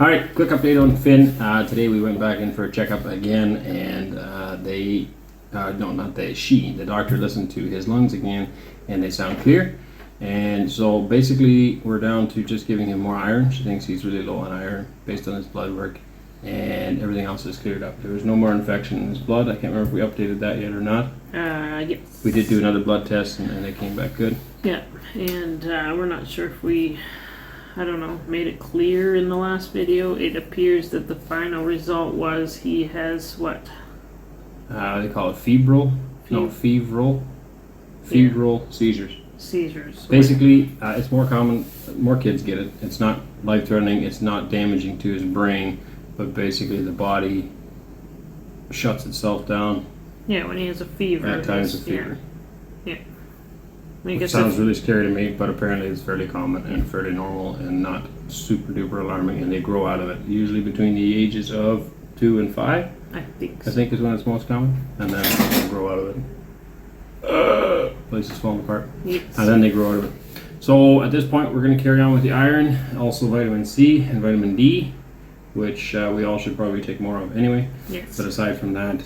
All right, quick update on Finn. Today we went back in for a checkup again, and the doctor listened to his lungs again, and they sound clear. And so basically we're down to just giving him more iron. She thinks he's really low on iron based on his blood work, and everything else is cleared up. There was no more infection in his blood. I can't remember if we updated that yet or not. Yes. We did do another blood test, and it came back good. Yeah, and we're not sure if we, made it clear in the last video. It appears that the final result was he has what? They call it febrile seizures. Seizures. Basically, it's more common. More kids get it. It's not life-threatening. It's not damaging to his brain, but basically the body shuts itself down. Yeah, when he has a fever. At times, a fever. Yeah. Which sounds really scary to me, but apparently it's fairly common and fairly normal and not super duper alarming. And they grow out of it usually between the ages of 2 and 5. I think is when it's most common, and then they grow out of it. Places falling apart, yes. And then they grow out of it. So at this point, we're going to carry on with the iron, also vitamin C and vitamin D, which we all should probably take more of anyway. Yes. But aside from that,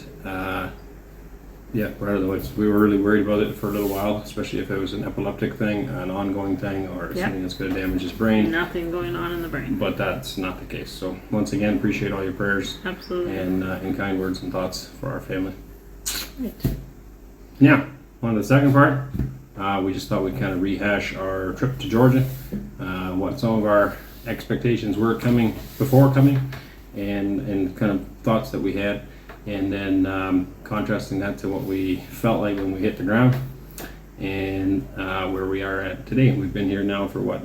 we're out of the woods. We were really worried about it for a little while, especially if it was an epileptic thing, an ongoing thing, or something that's going to damage his brain. Nothing going on in the brain. But that's not the case. So once again, appreciate all your prayers. Absolutely. And kind words and thoughts for our family. Right. Now, on to the second part. We just thought we'd kind of rehash our trip to Georgia, what some of our expectations were before coming, and kind of thoughts that we had, and then contrasting that to what we felt like when we hit the ground, and where we are at today. We've been here now for what?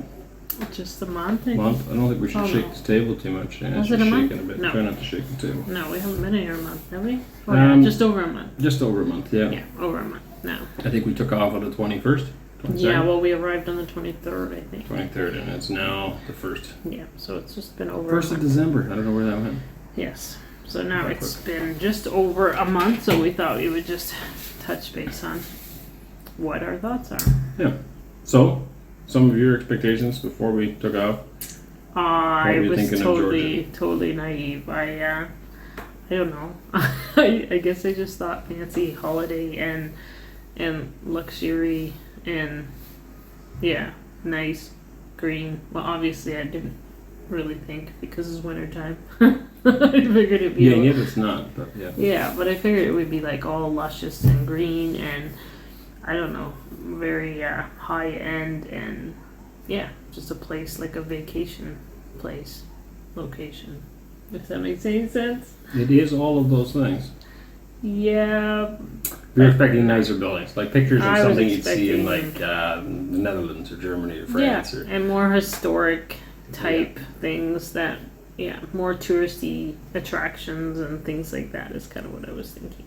Just a month. I don't think we should shake this table too much. Was it a month? A bit. No. Try not to shake the table. No, we haven't been here a month, have we? Yeah, just over a month. Just over a month, yeah. Yeah, over a month now. I think we took off on the 21st. 22nd? Yeah, well, we arrived on the 23rd, I think. 23rd, and it's now the 1st. Yeah, so it's just been over 1st of December. I don't know where that went. Yes. So now it's been just over a month, so we thought we would just touch base on what our thoughts are. Yeah. So, some of your expectations before we took off? I was totally naive. I don't know. I guess I just thought fancy holiday and luxury and nice green. Well, obviously I didn't really think because it's winter time. I figured it'd be it's not, but yeah. Yeah, but I figured it would be like all luscious and green and I don't know, very high end and just a place like a vacation place location. If that makes any sense. It is all of those things. Yeah. You're expecting nicer buildings, like pictures of something you'd see in like the Netherlands or Germany or France. Yeah, and more historic type things that, more touristy attractions and things like that is kind of what I was thinking.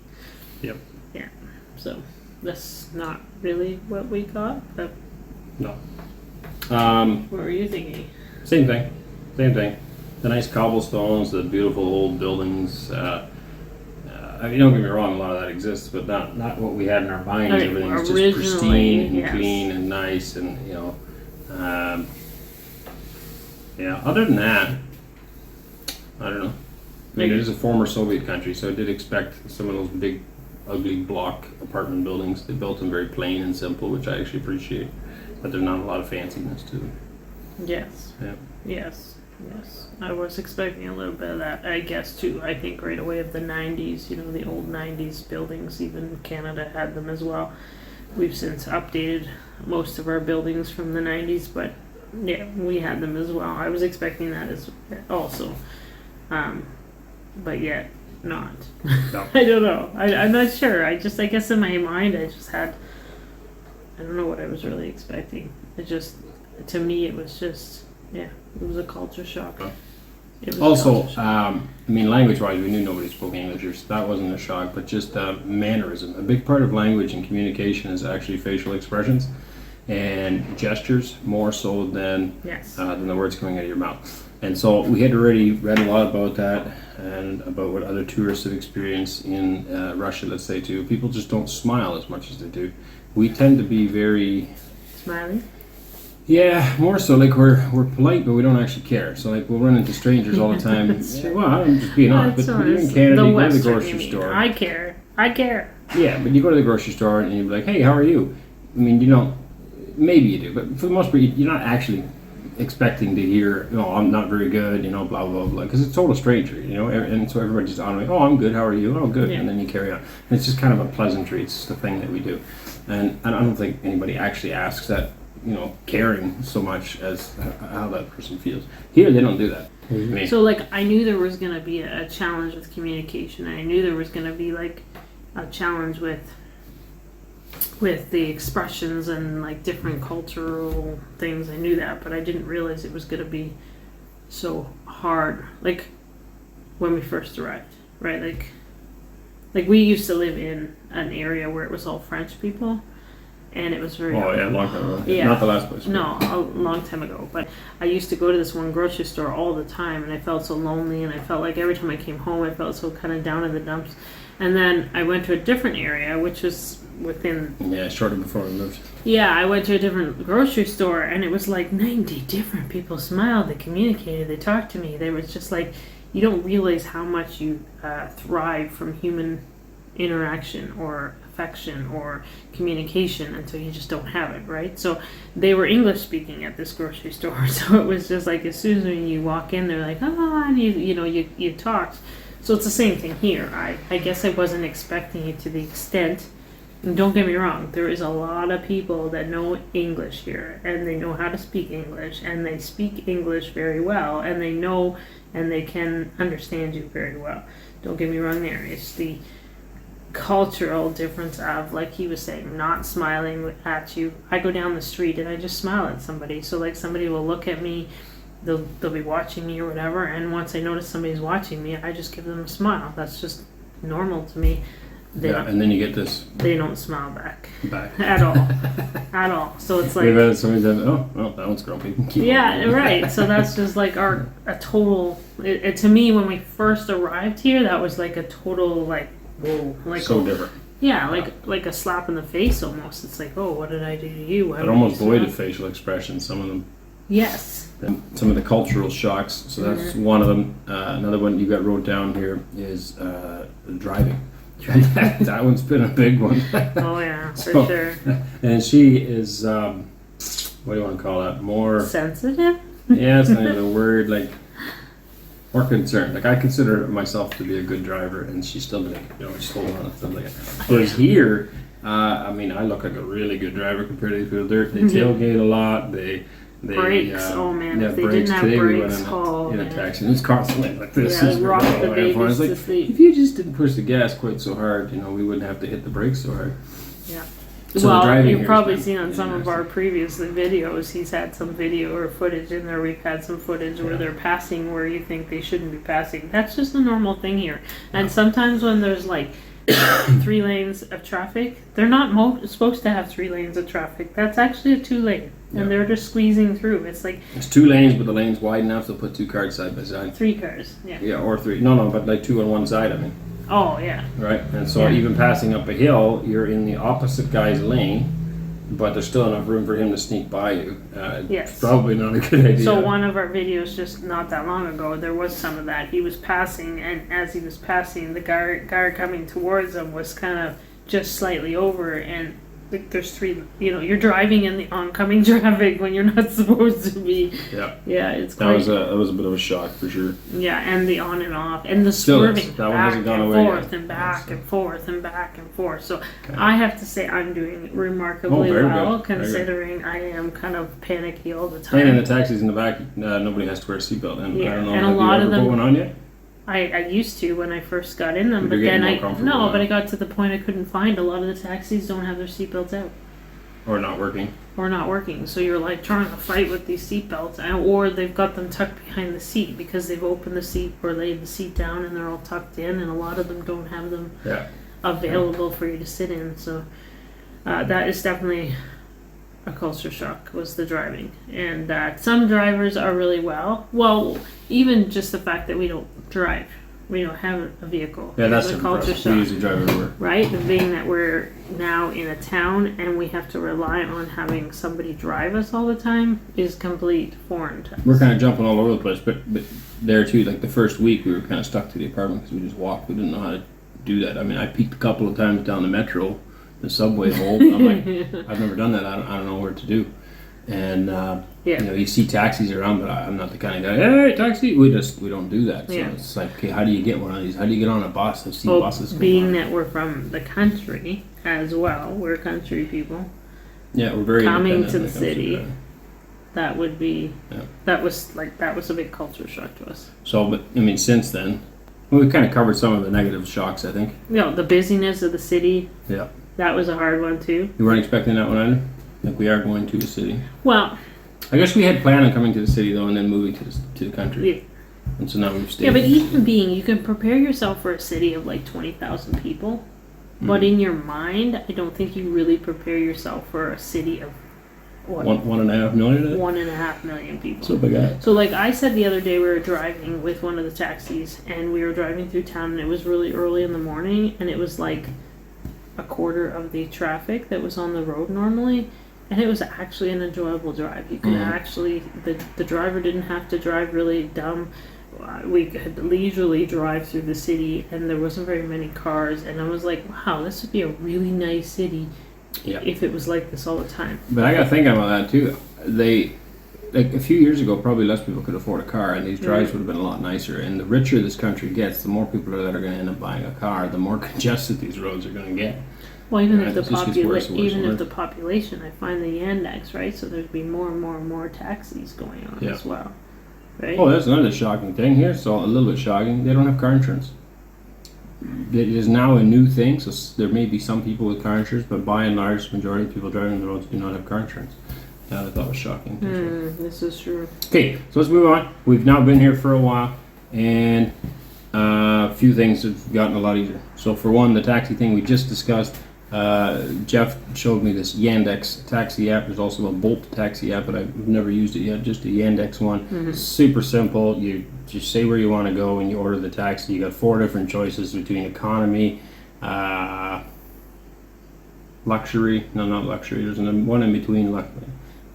Yep. Yeah. So that's not really what we got, but no. What were you thinking? Same thing. The nice cobblestones, the beautiful old buildings. I mean, don't get me wrong, a lot of that exists, but not what we had in our minds. I mean, everything's just pristine and clean and nice, and other than that, I don't know. I mean, it is a former Soviet country, so I did expect some of those big, ugly block apartment buildings. They built them very plain and simple, which I actually appreciate, but there's not a lot of fanciness to them. Yes. Yeah. Yes. I was expecting a little bit of that, I guess, too. I think right away of the 90s, the old 90s buildings, even Canada had them as well. We've since updated most of our buildings from the 90s, but we had them as well. I was expecting that as also, but yet not. No. I don't know. I'm not sure. I guess in my mind, I don't know what I was really expecting. To me, it was just, it was a culture shock. Also, language-wise, we knew nobody spoke English. That wasn't a shock, but just mannerism. A big part of language and communication is actually facial expressions and gestures, more so than the words coming out of your mouth. And so we had already read a lot about that and about what other tourists have experienced in Russia, let's say, too. People just don't smile as much as they do. We tend to be very... Smiling? Yeah, more so. Like we're polite, but we don't actually care. So like we'll run into strangers all the time. That's true. Well, I'm just being honest. But you're in The Canada, you go to the Western, grocery store. I care. I care. Yeah, but you go to the grocery store and you're like, hey, how are you? I mean, you don't. Maybe you do, but for the most part, you're not actually expecting to hear, no, I'm not very good, you know, blah blah blah, because it's a total stranger, you know, and so everybody just automatically, oh, I'm good, how are you? Oh, good, Yeah. and then you carry on. And it's just kind of a pleasantry. It's just a thing that we do, and I don't think anybody actually asks that, you know, caring so much as how that person feels. Here, they don't do that. What do you mean? So like I knew there was gonna be a challenge with communication. I knew there was gonna be like a challenge with the expressions and like different cultural things. I knew that, but I didn't realize it was gonna be so hard. Like when we first arrived, right? Like we used to live in an area where it was all French people, and it was very. Oh yeah, a long time ago. Yeah. Not the last place. No, a long time ago. But I used to go to this one grocery store all the time, and I felt so lonely, and I felt like every time I came home, I felt so kind of down in the dumps. And then I went to a different area, which was within. Yeah, shortly before we moved. Yeah, I went to a different grocery store, and it was like 90 different people smiled, they communicated, they talked to me. They was just like, you don't realize how much you thrive from human interaction or affection or communication until you just don't have it, right? So they were English speaking at this grocery store, so it was just like as soon as you walk in, they're like, oh, and you talked. So it's the same thing here. I guess I wasn't expecting it to the extent. And don't get me wrong, there is a lot of people that know English here, and they know how to speak English, and they speak English very well, and they know and they can understand you very well. Don't get me wrong there. It's the cultural difference of, like he was saying, not smiling at you. I go down the street and I just smile at somebody. So like somebody will look at me, they'll be watching me or whatever, and once I notice somebody's watching me, I just give them a smile. That's just normal to me. And then you get this. They don't smile back Back. at all, at all. So it's like, We've had somebody that, oh, well, that one's grumpy. Keep yeah, on. right. So that's just like a total. It to me, when we first arrived here, that was like a total like, whoa, like So different. Yeah, like a slap in the face almost. It's like, oh, what did I do to you? Why But would almost you void smile? of facial expressions, some of them. Yes. And some of the cultural shocks. So that's one of them. Another one you got wrote down here is driving. That one's been a big one. Oh yeah, for So, sure. And she is, what do you want to call that? More, Sensitive. yeah, it's not even a word, like, more concerned. Like, I consider myself to be a good driver, and she's still like, you know, just hold on and stuff like that. Whereas here, I mean, I look like a really good driver compared to these people. They tailgate a lot. They Brakes. Oh man, yeah, if they brakes. didn't have Today we brakes, went in a man. taxi, and it's constantly like this. Yeah, It's rock all the the way up. I was babies to like, sleep. if you just didn't push the gas quite so hard, you know, we wouldn't have to hit the brakes so hard. Yeah. So the Well, driving you've here probably has seen been on some of our previous videos, he's had some video or footage in there. We've had some footage where they're passing where you think they shouldn't be passing. That's just a normal thing here. And sometimes when there's like 3 lanes of traffic, they're not supposed to have 3 lanes of traffic. That's actually a 2-lane. And they're just squeezing through. It's like It's 2 lanes, but the lane's wide enough to put 2 cars side by side. 3 cars. Yeah. Yeah, or 3. No, but like 2 on one side, I mean. Oh yeah. Right? And so Yeah. even passing up a hill, you're in the opposite guy's lane, but there's still enough room for him to sneak by you. Yes. It's probably not a good idea. So one of our videos just not that long ago, there was some of that. He was passing, and as he was passing, the guy coming towards him was kind of just slightly over, and there's 3. You know, you're driving in the oncoming traffic when you're not supposed to be. Yeah. Yeah, it's That quite. was a bit of a shock for sure. Yeah, and the on and off, and the Still is. swerving That one back hasn't gone and away forth yet. and back and forth and back and forth. So Okay. I have to say I'm doing remarkably very well, good. Very good. considering I am kind of panicky all the And in the time. taxis in the back, nobody has to wear a seatbelt. And Yeah, I don't know, and a have lot you of ever put them- one on yet? I used to when I first got in them, You're but getting then more comfortable no, now. but I got to the point I couldn't find. A lot of the taxis don't have their seatbelts out Or not working? or not working. So you're like trying to fight with these seatbelts, or they've got them tucked behind the seat because they've opened the seat or laid the seat down and they're all tucked in, and a lot of them don't have them Yeah. available for you to sit in. So that is definitely a culture shock, was the driving. And some drivers are really well, even just the fact that we don't drive, we don't have a vehicle. Yeah, that's It's the a culture process. We shock, usually drive everywhere. right? The being that we're now in a town and we have to rely on having somebody drive us all the time is complete foreign to us. We're kind of jumping all over the place, but there too, like the first week we were kind of stuck to the apartment because we just walked. We didn't know how to do that. I mean, I peeked a couple of times down the metro, the subway hole. I'm like, I've never done that. I don't know where to do. And Yeah. you know, you see taxis around, but I'm not the kind of guy. Hey, taxi! We don't do that. So Yeah. it's like, okay, how do you get one of these? How do you get on a bus? I've seen Well, buses. go being by. that we're from the country as well, we're country people. Yeah, we're very coming independent to when the it comes city. driving. That would be Yeah. that was a big culture shock to us. So, but I mean, since then, well, we've kind of covered some of the negative shocks. I think. You know, the busyness of the city. Yeah. That was a hard one too. You weren't expecting that one either. Like we are going to the city. Well, I guess we had planned on coming to the city though, and then moving to the country. yeah, And so now we've stayed. yeah, but even being, you can prepare yourself for a city of like 20,000 people, but in your mind, I don't think you really prepare yourself for a city of what 1.5 million. 1.5 million people. So big guy. So like I said the other day, we were driving with one of the taxis, and we were driving through town, and it was really early in the morning, and it was like a quarter of the traffic that was on the road normally, and it was actually an enjoyable drive. You could actually, the driver didn't have to drive really dumb. We could leisurely drive through the city, and there wasn't very many cars, and I was like, wow, this would be a really nice city Yeah. if it was like this all the time. But I got to thinking about that too. Like a few years ago, probably less people could afford a car, and these drives would have been a lot nicer. And the richer this country gets, the more people that are going to end up buying a car, the more congested these roads are going to get. Well, even Right, if the it just gets worse and worse even and if worse. the population, I find the Yandex, right? So there'd be more and more and more taxis going on Yeah. as well, right? Oh, that's another shocking thing here. So a little bit shocking. They don't have car insurance. It is now a new thing. So there may be some people with car insurance, but by and large, the majority of people driving the roads do not have car insurance. That I thought was shocking. This is true. Okay, so let's move on. We've now been here for a while, and a few things have gotten a lot easier. So for one, the taxi thing we just discussed. Jeff showed me this Yandex taxi app. There's also a Bolt taxi app, but I've never used it yet. Just a Yandex one. Super simple. You just say where you want to go and you order the taxi. You got 4 different choices between economy, luxury. No, not luxury. There's one in between.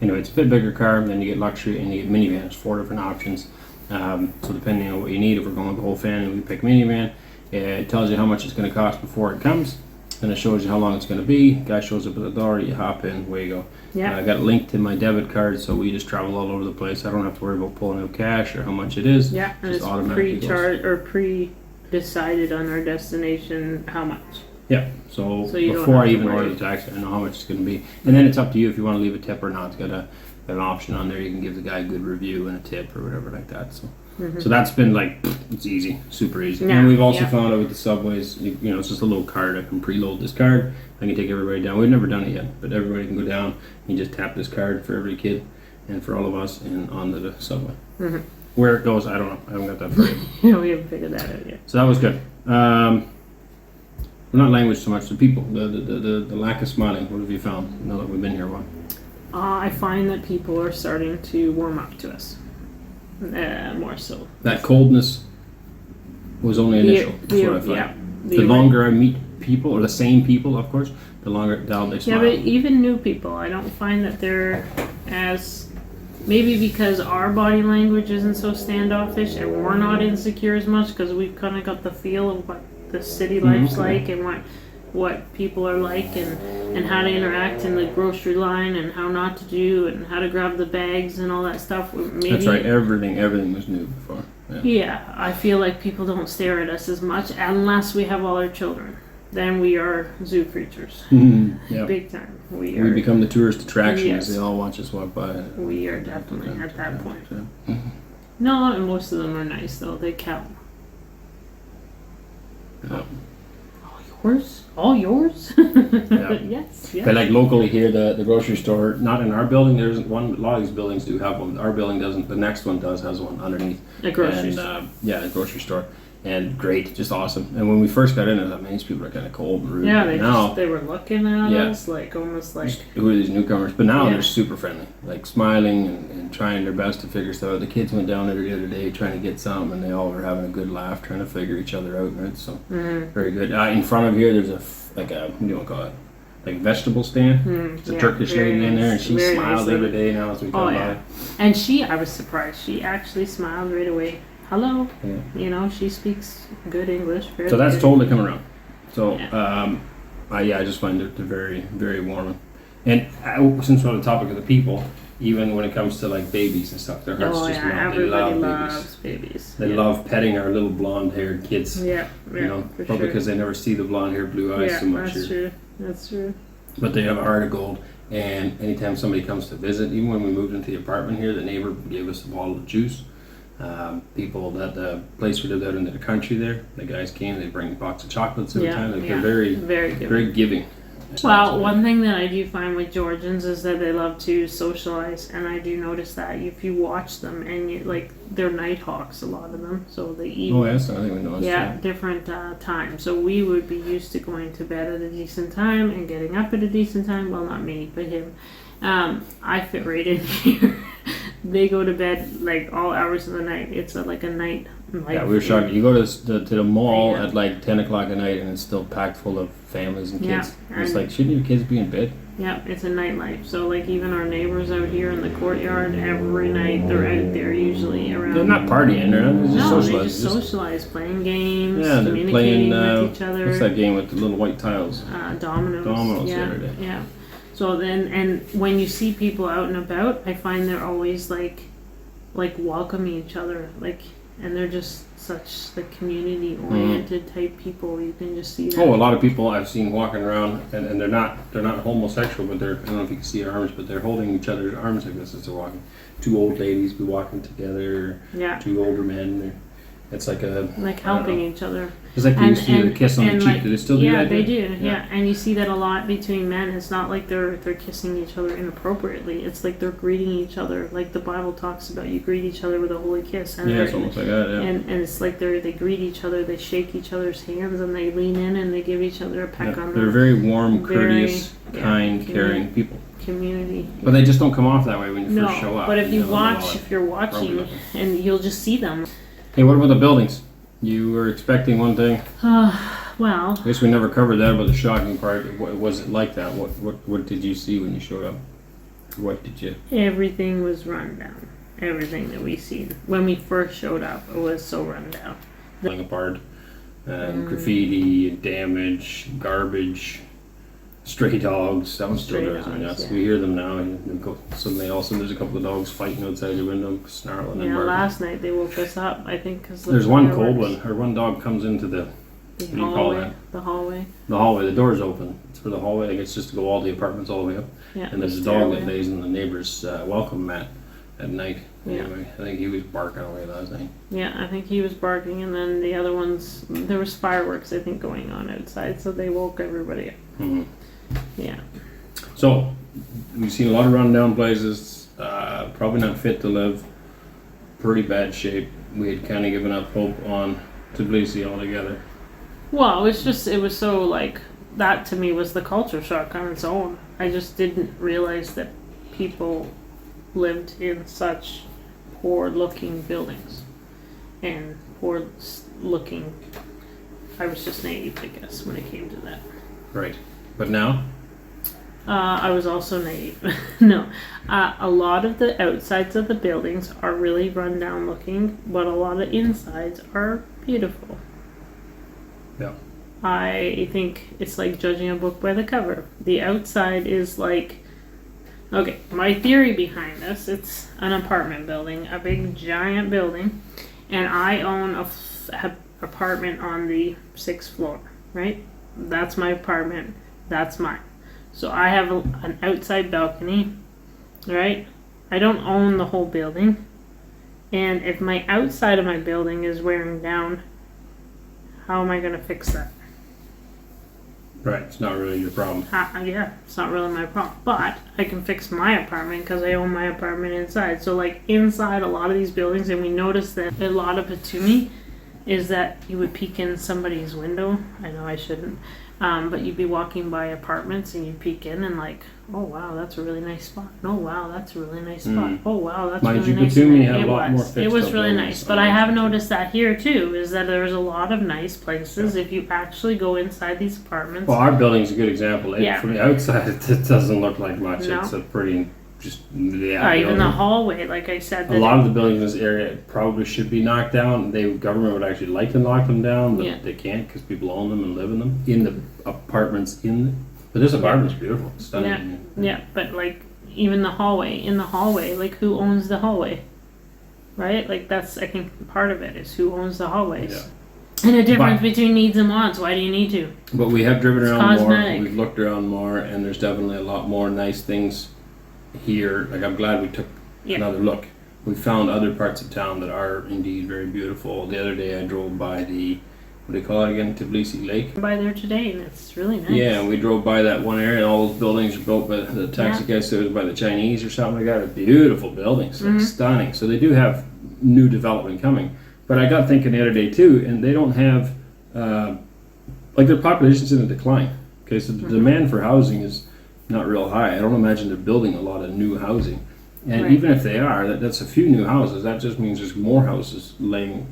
Anyway, it's a bit bigger car. Then you get luxury and you get minivan. There's 4 different options. So depending on what you need, if we're going with the whole family, we pick minivan. It tells you how much it's going to cost before it comes. Then it shows you how long it's going to be. Guy shows up at the door, you hop in, away you go. Yeah. I got it linked to my debit card, so we just travel all over the place. I don't have to worry about pulling out cash or how much it is. Yeah, and Just it's automatically goes. pre-charged or pre-decided on our destination how much. Yeah, so you don't before have I to even worry. order the taxi, I know how much it's going to be. And then it's up to you if you want to leave a tip or not. It's got an option on there. You can give the guy a good review and a tip or whatever like that. So that's been like, it's easy, super easy. Yeah, And we've also yeah. found out with the subways, you know, it's just a little card. I can preload this card. I can take everybody down. We've never done it yet, but everybody can go down. You just tap this card for every kid and for all of us and onto the subway. Where it goes, I don't know. I haven't got that far yet. Yeah, we haven't figured that out yet. So that was good. Well, not language so much. The people, the lack of smiling. What have you found now that we've been here a while? I find that people are starting to warm up to us. More so. That coldness was only initial. That's what I find. Yeah. The longer I meet people, or the same people, of course, the longer down they Yeah, smile. but even new people, I don't find that they're as, maybe because our body language isn't so standoffish and we're not insecure as much because we've kind of got the feel of what the city life's like and what people are like and how to interact in the grocery line and how not to do and how to grab the bags and all that stuff. Maybe, That's right. Everything was new before. Yeah. Yeah, I feel like people don't stare at us as much unless we have all our children. Then we are zoo creatures. Yeah. Big time. We become the tourist attraction Yes. as they all watch us walk by. We are definitely at that point. Yeah. No, and most of them are nice though. They count. Yeah. Yours? All yours? Yeah. Yes. But like locally here, the grocery store, not in our building, there isn't one. A lot of these buildings do have one. Our building doesn't. The next one has one underneath. A grocery And, store. yeah, a grocery store. And great, just awesome. And when we first got in, I thought, man, these people are kind of cold and rude. Yeah, But they were looking at Yeah. us like almost like. who are these newcomers? But now Yeah. they're super friendly, like smiling and trying their best to figure stuff out. The kids went down there the other day trying to get something, and they all were having a good laugh, trying to figure each other out. Right, so very good. In front of here, there's what do you want to call it? Like vegetable stand. There's a Turkish lady in there, and she very smiles nice every day now as we come by. And I was surprised. She actually smiled right away. Hello. Yeah. You know, she speaks good English. So that's good. totally coming around. So Yeah. I just find it very, very warm. And since we're on the topic of the people, even when it comes to like babies and stuff, their hearts just melt. They everybody love loves babies. babies. They love petting our little blonde-haired kids. Yeah, You know, for probably sure. because they never see the blonde-haired, blue eyes so much. That's true. That's true. But they have a heart of gold. And anytime somebody comes to visit, even when we moved into the apartment here, the neighbor gave us a bottle of juice. People that the place we lived out in the country there, the guys came, they bring a box of chocolates every time. Like, they're very, very good. very giving. Well, one thing that I do find with Georgians is that they love to socialize, and I do notice that if you watch them, and they're night hawks, a lot of them, so they eat. Oh yes, I think we know. Different times. So we would be used to going to bed at a decent time and getting up at a decent time. Well, not me, but him. I fit right in here. They go to bed like all hours of the night. It's like a night. Yeah, we were shocked. You go to the mall at like 10 o'clock at night, and it's still packed full of families and kids. Yeah, It's like, shouldn't your kids be in bed? Yeah, it's a nightlife. So like even our neighbors out here in the courtyard, every night they're out there usually around. They're not partying, they're just socializing. They just socialize, playing games, yeah, they're communicating playing, with each other. What's that game with the little white tiles? Dominoes. Dominoes yeah, the other day. Yeah. So then, and when you see people out and about, I find they're always like welcoming each other, and they're just such community oriented type people. You can just see that. Oh, a lot of people I've seen walking around, and they're not homosexual, but I don't know if you can see their arms, but they're holding each other's arms like this as they're walking. Two old ladies be walking together. Yeah. Two older men. It's like helping each other. It's like they used to do the kiss on the cheek. Do they still do that? Yeah, they do. Yeah, and you see that a lot between men. It's not like they're kissing each other inappropriately. It's like they're greeting each other, like the Bible talks about. You greet each other with a holy kiss. And yeah, it's almost like that. Yeah. And it's like they greet each other. They shake each other's hands and they lean in and they give each other a peck on the. They're very warm, courteous, kind, caring people. Community. But they just don't come off that way when you first show up. But if you're watching, and you'll just see them. Hey, what about the buildings? You were expecting one thing. Well. I guess we never covered that, but the shocking part, was it like that? What did you see when you showed up? What did you? Everything was run down. Everything that we seen when we first showed up, it was so run down. Falling apart, graffiti, damage, garbage, stray dogs. That one still drives me nuts. Yeah. We hear them now, and suddenly all of a sudden there's a couple of dogs fighting outside your window, snarling and barking. Last night they woke us up, I think, because there's one cold one, or one dog comes into the what do you call that? The hallway. The hallway. The door's open. It's for the hallway. I think it's just to go all the apartments all the way up. Yeah, and there's a dog that lays in the neighbor's welcome mat at night. Anyway, I think he was barking away last night. Yeah, I think he was barking, and then the other ones, there was fireworks, I think, going on outside, so they woke everybody up. Mm-hmm. Yeah. So, we've seen a lot of rundown places, probably not fit to live, pretty bad shape. We had kind of given up hope on Tbilisi altogether. Well, it was so that to me was the culture shock on its own. I just didn't realize that people lived in such poor looking buildings and poor looking. I was just naive, I guess, when it came to that. Right. But now? I was also naive. No. A lot of the outsides of the buildings are really run down looking, but a lot of insides are beautiful. Yeah. I think it's like judging a book by the cover. The outside is okay, my theory behind this, it's an apartment building, a big giant building, and I own a apartment on the 6th floor, right? That's my apartment. That's mine. So I have an outside balcony, right? I don't own the whole building. And if my outside of my building is wearing down, how am I going to fix that? Right, it's not really your problem. Yeah, it's not really my problem. But I can fix my apartment because I own my apartment inside. So inside a lot of these buildings, and we noticed that a lot of it to me, is that you would peek in somebody's window. I know I shouldn't. But you'd be walking by apartments and you'd peek in and like, oh wow, that's a really nice spot. Oh wow, that's a really nice spot. Oh wow, that's Mind really you, nice. Batumi had a lot more fixed It was up really buildings. nice. But I have noticed that here too, is that there's a lot of nice places if you actually go inside these apartments. Well, our building's a good example. Yeah. From the outside, it doesn't look like much. No. It's a pretty, just, Even the hallway, like I said. A lot of the buildings in this area probably should be knocked down. The government would actually like to knock them down, but they can't because people own them and live in them. In the apartments, but this apartment's beautiful. It's stunning. Yeah, but like even the hallway, like who owns the hallway? Right? Like that's, I think, part of it is who owns the hallways. Yeah. And the difference between needs and wants. Why do you need to? But we have driven It's around cosmetic. more. We've looked around more, and there's definitely a lot more nice things here. Like, I'm glad we took another look. We found other parts of town that are indeed very beautiful. The other day I drove by the, what do they call it again, Tbilisi Lake? By there today, and it's really nice. Yeah, and we drove by that one area, and all those buildings are built by the taxi guy said it was by the Chinese or something like that. They're beautiful buildings, like stunning. So they do have new development coming. But I got thinking the other day too, and they don't have, like their population's in a decline. Okay, so the demand for housing is not real high. I don't imagine they're building a lot of new housing. And even if they are, that's a few new houses. That just means there's more houses laying,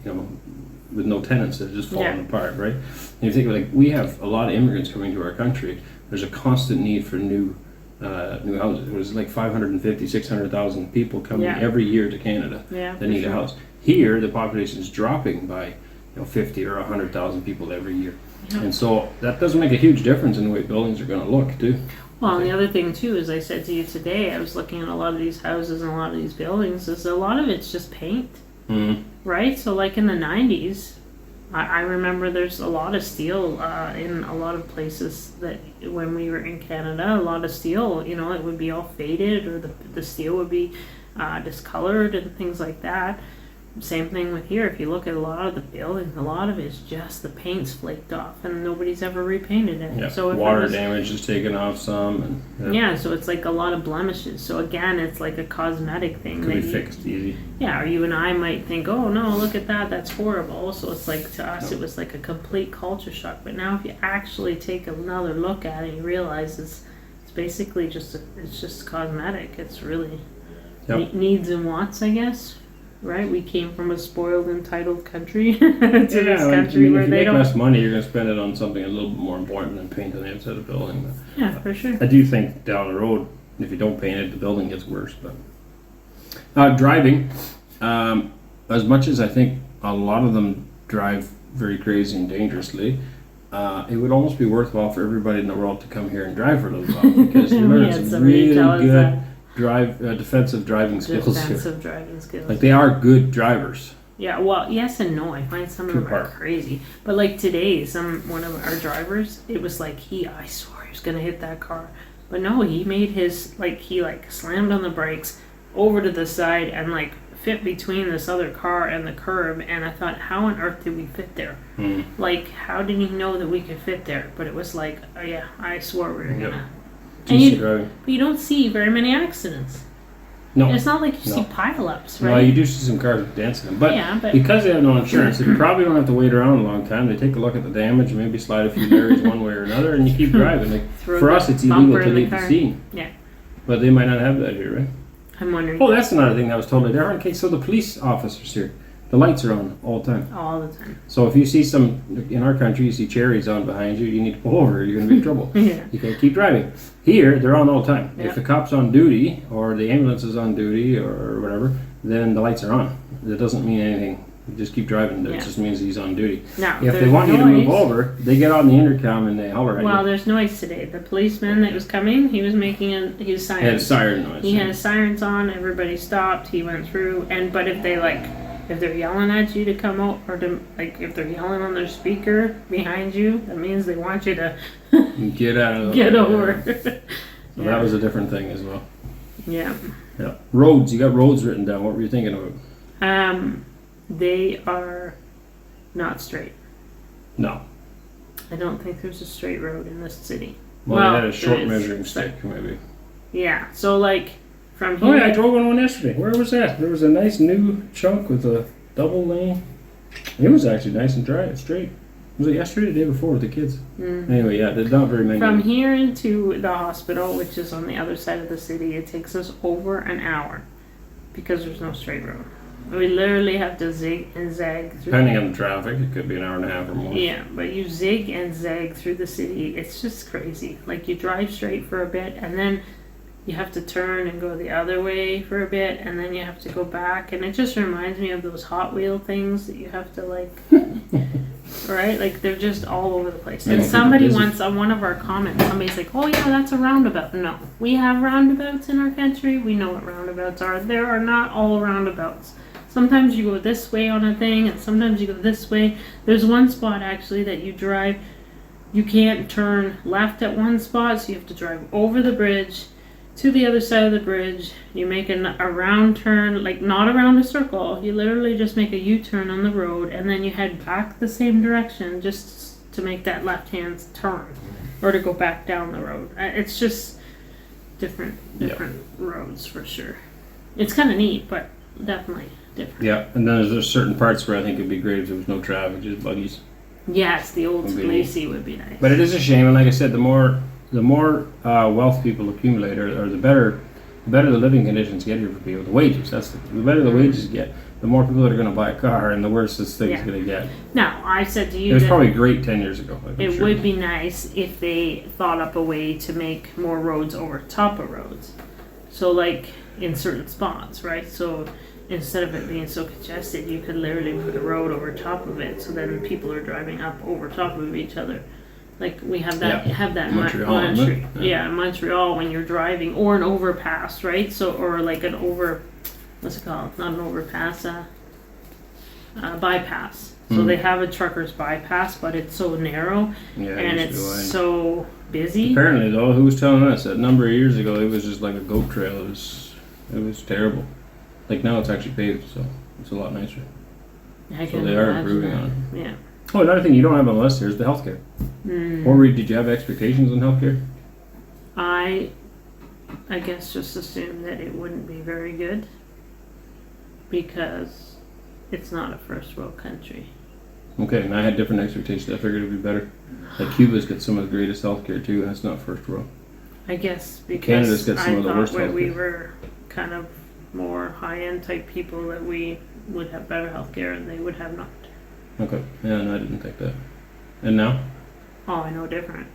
with no tenants that are just falling apart, right? And you think like we have a lot of immigrants coming to our country. There's a constant need for new houses. There's like 550, 600,000 people coming every year to Canada that need a house. Here, the population is dropping by 50 or 100,000 people every year. And so that doesn't make a huge difference in the way buildings are going to look, too. Well, and the other thing too, as I said to you today, I was looking at a lot of these houses and a lot of these buildings, is a lot of it's just paint, right? So like in the 90s, I remember there's a lot of steel in a lot of places that when we were in Canada, a lot of steel, it would be all faded or the steel would be discolored and things like that. Same thing with here. If you look at a lot of the buildings, a lot of it's just the paint's flaked off and nobody's ever repainted it. Yeah. So water damage is taken off some. And, so it's like a lot of blemishes. So again, it's like a cosmetic thing. Could be fixed easy. Yeah, or you and I might think, oh no, look at that, that's horrible. So it's like to us, it was like a complete culture shock. But now if you actually take another look at it, you realize it's basically it's just cosmetic. It's really needs and wants, I guess. Right, we came from a spoiled, entitled country to this country where they don't. If you make less money, you're going to spend it on something a little bit more important than paint on the outside of the building. But, for sure. I do think down the road, if you don't paint it, the building gets worse. But driving, as much as I think a lot of them drive very crazy and dangerously, it would almost be worthwhile for everybody in the world to come here and drive for a little while because you learn some really good. Defensive driving skills here. Like they are good drivers. Yeah, well, yes and no. I find some of them are crazy. But like today, one of our drivers, it was like I swore he was gonna hit that car, but no, he made his he slammed on the brakes over to the side and fit between this other car and the curb. And I thought, how on earth did we fit there? Like, how did he know that we could fit there? But it was like, oh yeah, I swore we were gonna. But you don't see very many accidents. No. It's not like you see pile-ups, right? Well, you do see some cars dancing them. But because they have no insurance, they probably don't have to wait around a long time. They take a look at the damage, maybe slide a few areas one way or another, and you keep driving. For us, it's illegal to leave the scene. Yeah. But they might not have that here, right? I'm wondering. Oh, that's another thing that was totally different. Okay, so the police officers here, the lights are on all the time. All the time. So if you see in our country, you see cherries on behind you, you need to pull over, you're going to be in trouble. You can't keep driving. Here, they're on all the time. If the cop's on duty, or the ambulance is on duty, or whatever, then the lights are on. That doesn't mean anything. You just keep driving. That just means he's on duty. Now, if they want you to move over, they get on the intercom and they holler at you. Well, there's noise today. The policeman that was coming, he was making his sirens. He had a siren noise. He had his sirens on. Everybody stopped. He went through. But if they if they're yelling at you to come out, or to if they're yelling on their speaker behind you, that means they want you to get out of the get over. So that was a different thing as well. Yeah. Yeah. Roads. You got roads written down. What were you thinking about? They are not straight. No. I don't think there's a straight road in this city. Well, they had a short measuring stick, maybe. Yeah. So from here. Oh yeah, I drove on one yesterday. Where was that? There was a nice new chunk with a double lane. It was actually nice and dry, straight. Was it yesterday or the day before with the kids? Anyway, yeah, there's not very many. From here into the hospital, which is on the other side of the city, it takes us over an hour because there's no straight road. We literally have to zig and zag through. Depending on the traffic, it could be an hour and a half or more. Yeah, but you zig and zag through the city. It's just crazy. Like, you drive straight for a bit, and then you have to turn and go the other way for a bit, and then you have to go back. And it just reminds me of those Hot Wheel things that you have to, like... Right? Like, they're just all over the place. And somebody once, on one of our comments, somebody's like, oh yeah, that's a roundabout. No. We have roundabouts in our country. We know what roundabouts are. There are not all roundabouts. Sometimes you go this way on a thing, and sometimes you go this way. There's one spot, actually, that you drive. You can't turn left at one spot, so you have to drive over the bridge to the other side of the bridge. You make a round turn, like not around a circle. You literally just make a U-turn on the road, and then you head back the same direction just to make that left-hand turn, or to go back down the road. It's just different roads for sure. It's kind of neat, but definitely different. Yeah, and then there's certain parts where I think it'd be great if there was no traffic, just buggies. Yes, the old Lacey would be nice. But it is a shame, and like I said, the more wealth people accumulate, or the better the living conditions get here for people. The wages, the better the wages get, the more people that are going to buy a car, and the worse this thing's going to get. Now, I said to you, it was probably great 10 years ago. It would be nice if they thought up a way to make more roads over top of roads. So, like in certain spots, right? So instead of it being so congested, you could literally put a road over top of it, so then people are driving up over top of each other. Like we have that, Montreal when you're driving, or an overpass, right? So, or like what's it called? Not an overpass, bypass. So they have a trucker's bypass, but it's so narrow and it's so busy. Apparently, though, who was telling us that a number of years ago it was just like a goat trail. It was terrible. Like now it's actually paved, so it's a lot nicer. So they are improving on it. Yeah. Oh, another thing you don't have on the list here is the healthcare. Or did you have expectations on healthcare? I guess just assumed that it wouldn't be very good because it's not a first world country. Okay, and I had different expectations. I figured it would be better. Like Cuba's got some of the greatest healthcare too, and it's not first world. I guess because Canada's got some of the worst healthcare. We were kind of more high-end type people that we would have better healthcare and they would have not. Okay, yeah, no, I didn't think that. And now? Oh, I know different.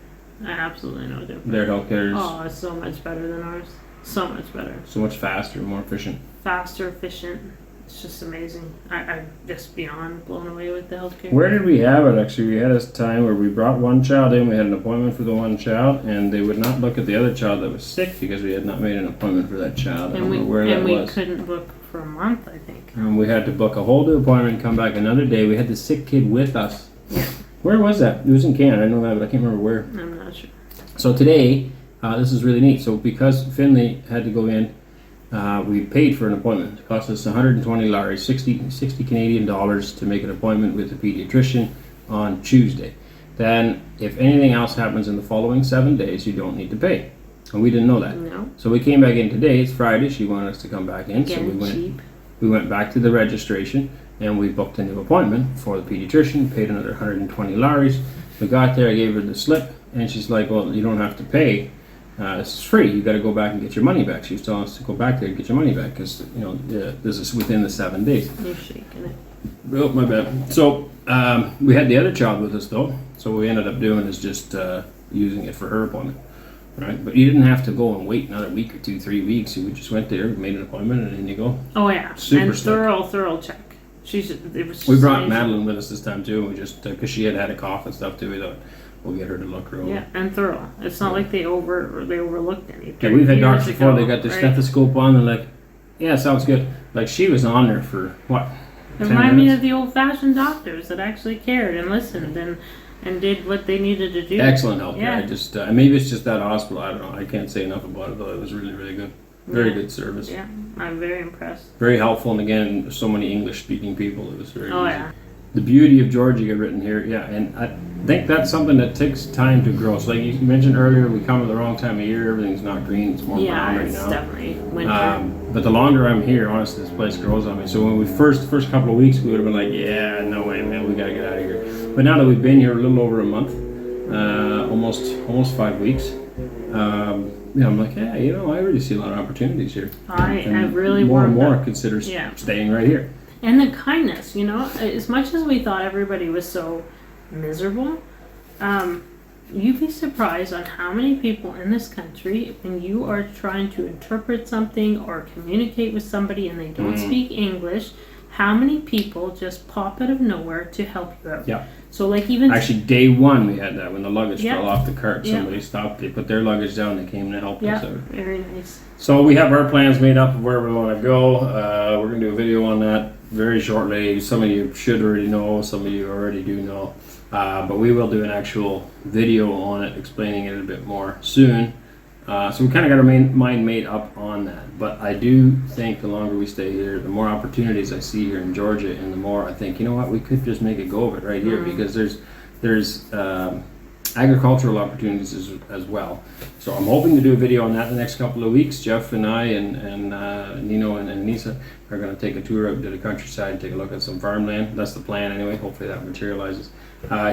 I absolutely know different. Their healthcare is... Oh, it's so much better than ours. So much better. So much faster, more efficient. Faster, efficient. It's just amazing. I'm just beyond blown away with the healthcare. Where did we have it, actually? We had a time where we brought one child in, we had an appointment for the one child, and they would not look at the other child that was sick because we had not made an appointment for that child. I don't know where that was. And we couldn't book for a month, I think. And we had to book a whole new appointment, come back another day. We had the sick kid with us. Yeah. Where was that? It was in Canada, I know that, but I can't remember where. I'm not sure. So today, this is really neat. So because Finley had to go in, we paid for an appointment. It cost us 120 Lari, 60 Canadian dollars to make an appointment with a pediatrician on Tuesday. Then, if anything else happens in the following 7 days, you don't need to pay. And we didn't know that. No. So we came back in today. It's Friday. She wanted us to come back in. Again, so we went back to the registration and we booked a new appointment for the pediatrician, paid another 120 Laris. We got there, I gave her the slip, and she's like, well, you don't have to pay. This is free. You got to go back and get your money back. She was telling us to go back there and get your money back because this is within the 7 days. You're shaking it. Oh, my bad. So we had the other child with us though. So what we ended up doing is just using it for her appointment, right? But you didn't have to go and wait another week or 2-3 weeks. You just went there, made an appointment, and then you go. Oh yeah, super and slick. thorough check. We brought Madeline with us this time too. We just because she had a cough and stuff too. We thought we'll get her to look her over. Yeah, and thorough. It's not like they overlooked anything. Yeah, we've had doctors before. They got their stethoscope on. They're like, "Yeah, sounds good." Like she was on there for what? It reminded me of the old-fashioned doctors that actually cared and listened and did what they needed to do. Excellent help. Yeah. I just maybe it's just that hospital. I don't know. I can't say enough about it though. It was really, really good. Very good service. Yeah, I'm very impressed. Very helpful, and again, so many English-speaking people. It was very easy. Yeah. the beauty of Georgia written here. Yeah, and I think that's something that takes time to grow. So like you mentioned earlier, we come at the wrong time of year. Everything's not green; it's more brown right now. Yeah, it's definitely winter. But the longer I'm here, honestly, this place grows on me. So when we first couple of weeks, we would have been like, yeah, no way, man, we gotta get out of here. But now that we've been here a little over a month, almost 5 weeks, I'm like, yeah, I really see a lot of opportunities here. I really more and warmed more up. consider staying right here. And the kindness, as much as we thought everybody was so miserable, you'd be surprised on how many people in this country, when you are trying to interpret something or communicate with somebody and they don't speak English, how many people just pop out of nowhere to help you out. Yeah. So like even actually day one we had that when the luggage fell off the cart. Somebody stopped, they put their luggage down, they came to help us out. Very nice. So we have our plans made up of where we want to go. We're going to do a video on that very shortly. Some of you should already know, some of you already do know. But we will do an actual video on it, explaining it a bit more soon. So we kind of got our mind made up on that. But I do think the longer we stay here, the more opportunities I see here in Georgia, and the more I think, we could just make a go of it right here, because there's agricultural opportunities as well. So I'm hoping to do a video on that in the next couple of weeks. Jeff and I and Nino and Nisa are going to take a tour out to the countryside and take a look at some farmland. That's the plan anyway. Hopefully that materializes.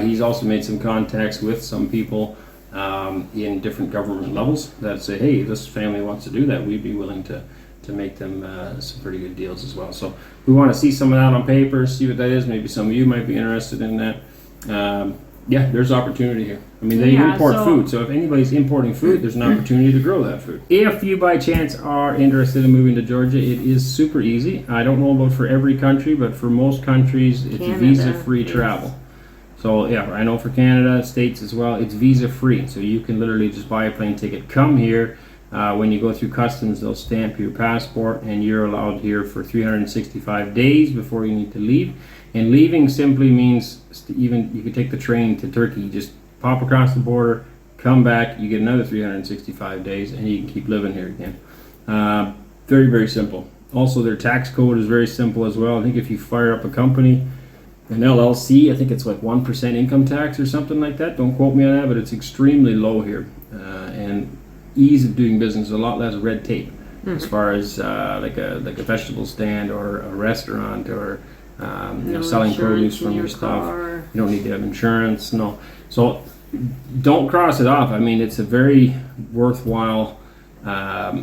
He's also made some contacts with some people in different government levels that say, hey, this family wants to do that. We'd be willing to make them some pretty good deals as well. So we want to see some of that on paper, see what that is. Maybe some of you might be interested in that. There's opportunity here. I mean, they import food, so if anybody's importing food, there's an opportunity to grow that food. If you by chance are interested in moving to Georgia, it is super easy. I don't know about for every country, but for most countries, it's visa-free travel. So yeah, I know for Canada, States as well, it's visa-free. So you can literally just buy a plane ticket, come here. When you go through customs, they'll stamp your passport, and you're allowed here for 365 days before you need to leave. And leaving simply means even you could take the train to Turkey, you just pop across the border, come back, you get another 365 days, and you can keep living here again. Very, very simple. Also, their tax code is very simple as well. I think if you fire up a company, an LLC, I think it's like 1% income tax or something like that. Don't quote me on that, but it's extremely low here. And ease of doing business, a lot less red tape as far as like a vegetable stand or a restaurant or selling produce from your stuff. You don't need to have insurance. No. So don't cross it off. I mean, it's a very worthwhile thought,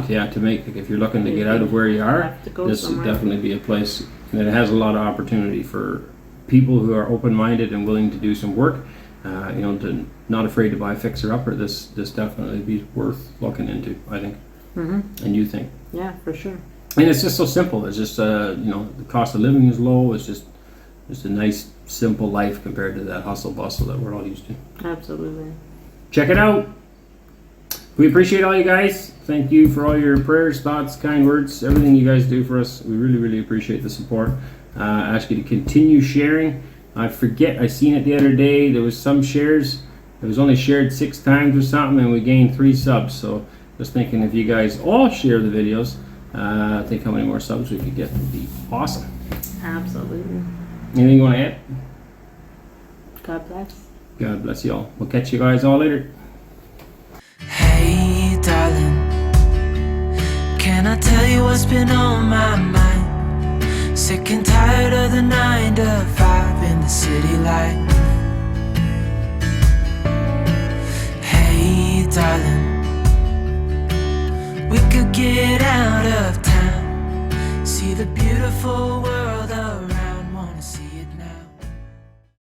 to make. Like, if you're looking to get out of where you are, this would definitely be a place that has a lot of opportunity for people who are open-minded and willing to do some work. To not afraid to buy a fixer-upper. This definitely be worth looking into, I think. And you think? Yeah, for sure. And it's just so simple. It's just the cost of living is low. It's just a nice, simple life compared to that hustle bustle that we're all used to. Absolutely. Check it out. We appreciate all you guys. Thank you for all your prayers, thoughts, kind words, everything you guys do for us. We really, really appreciate the support. I ask you to continue sharing. I seen it the other day. There was some shares. It was only shared 6 times or something, and we gained 3 subs. So just thinking, if you guys all share the videos, I think how many more subs we could get would be awesome. Absolutely. Anything you want to add? God bless. God bless you all. We'll catch you guys all later. Hey, darling, can I tell you what's been on my mind? Sick and tired of the 9 to 5 in the city life. Hey, darling, we could get out of town, see the beautiful world.